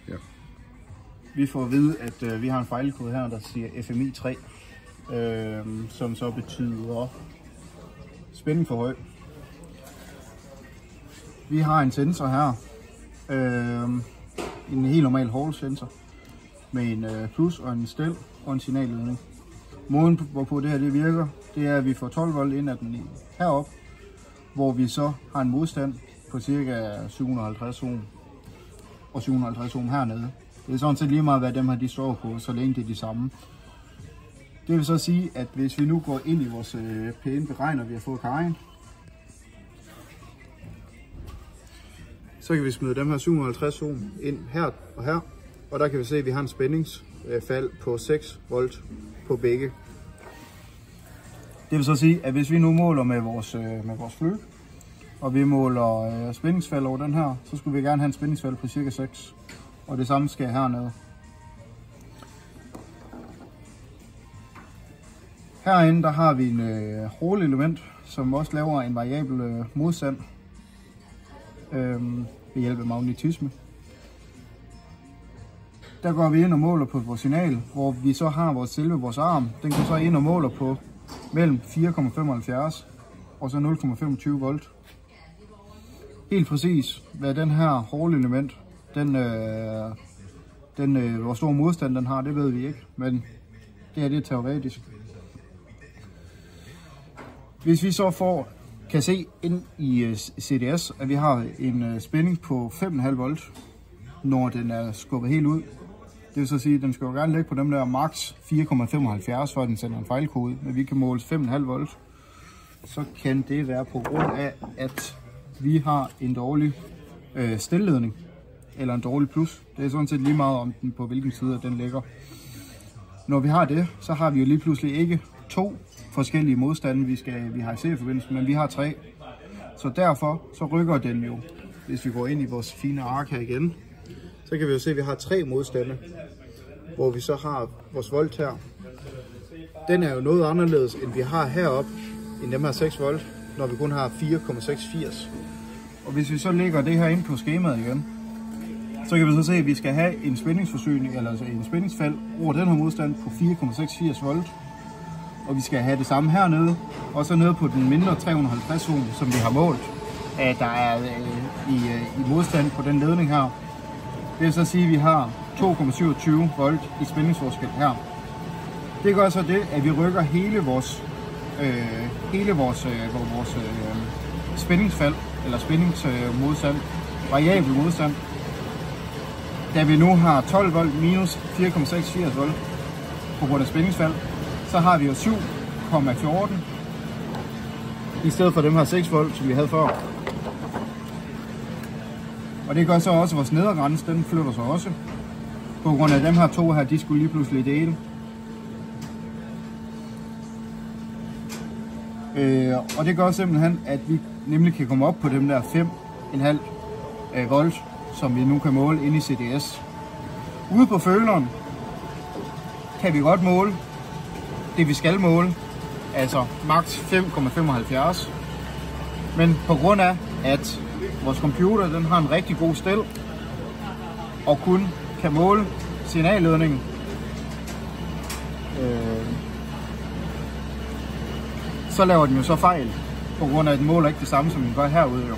Ja. Vi får at vide, at vi har en fejlkode her, der siger FMI 3, som så betyder spænding for høj. Vi har en sensor her, en helt normal Hall sensor, med en plus og en stel og en signalledning. Måden hvorpå det her virker, det er, at vi får 12 volt ind af den herop, hvor vi så har en modstand på ca. 750 ohm og 750 ohm hernede. Det er sådan set lige meget, hvad dem her de står på, så længe det er de samme. Det vil så sige, at hvis vi nu går ind i vores pæne beregner, vi har fået karren, så kan vi smide dem her 750 ohm ind her og her, og der kan vi se, at vi har en spændingsfald på 6 volt på begge. Det vil så sige, at hvis vi nu måler med vores flø, og vi måler spændingsfald over den her, så skulle vi gerne have en spændingsfald på cirka 6, og det samme sker hernede. Herinde der har vi en Hall element, som også laver en variabel modstand ved hjælp af magnetisme. Der går vi ind og måler på vores signal, hvor vi så har vores arm. Den går så ind og måler på mellem 4,75 og så 0,25 volt. Helt præcis, hvad den her Hall element, hvor stor modstand den har, det ved vi ikke, men det er teoretisk. Hvis vi så kan se ind i CDS, at vi har en spænding på 5,5 volt, når den er skubbet helt ud. Det vil så sige, at den skal jo gerne ligge på dem der max 4,75, for at den sender en fejlkode, men vi kan måle 5,5 volt. Så kan det være på grund af, at vi har en dårlig stilledning, eller en dårlig plus. Det er sådan set lige meget om den på hvilken side den ligger. Når vi har det, så har vi jo lige pludselig ikke 2 forskellige modstande, vi har i serieforbindelse, men vi har 3. Så derfor så rykker den jo, hvis vi går ind i vores fine ark her igen, så kan vi jo se, at vi har 3 modstande, hvor vi så har vores volt her. Den er jo noget anderledes, end vi har heroppe, end dem her 6 volt, når vi kun har 4,680. Og hvis vi så lægger det her ind på skemaet igen, så kan vi så se, at vi skal have en spændingsforsyning, eller altså en spændingsfald over den her modstand på 4,680 volt. Og vi skal have det samme hernede, og så nede på den mindre 350 ohm, som vi har målt, der er i modstand på den ledning her. Det vil så sige, at vi har 2,27 volt i spændingsforskel her. Det gør så det, at vi rykker hele vores spændingsfald, eller spændingsmodstand, variabel modstand. Da vi nu har 12 volt minus 4,680 volt på grund af spændingsfald, så har vi jo 7,14 i stedet for dem her 6 volt, som vi havde før. Og det gør så også, at vores nedre grænse, den flytter sig også. På grund af dem her 2 her, de skulle lige pludselig dele. Og det gør simpelthen, at vi nemlig kan komme op på dem der 5,5 volt, som vi nu kan måle inde i CDS. Ude på føleren kan vi godt måle det, vi skal måle, altså max 5,75. Men på grund af, at vores computer den har en rigtig god stel, og kun kan måle signalledningen, så laver den jo så fejl, på grund af, at den måler ikke det samme, som den gør herude jo.